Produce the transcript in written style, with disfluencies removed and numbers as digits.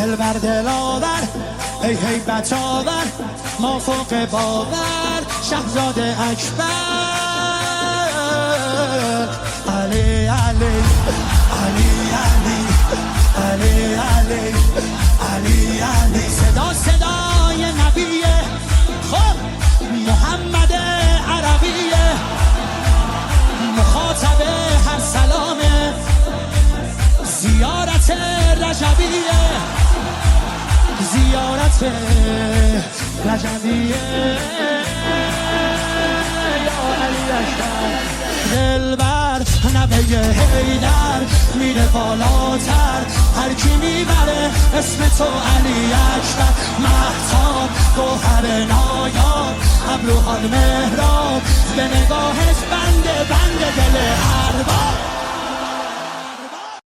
دلبر دلاور ای هیبت آور ما فوق باور شهزاده اکبر علی علی علی علی علی علی علی علی صدا صدای نبیه خب محمد عربیه مخاطب هر سلامه زیارت رجبیه زیارت رجبیه یا علی اکبر دلبر نبه حیدر میره بالاتر هر کی میبره اسم تو علی اکبر مهتاب گوهر نایاب ابروهان مهراب به نگاهش بنده دل ارباب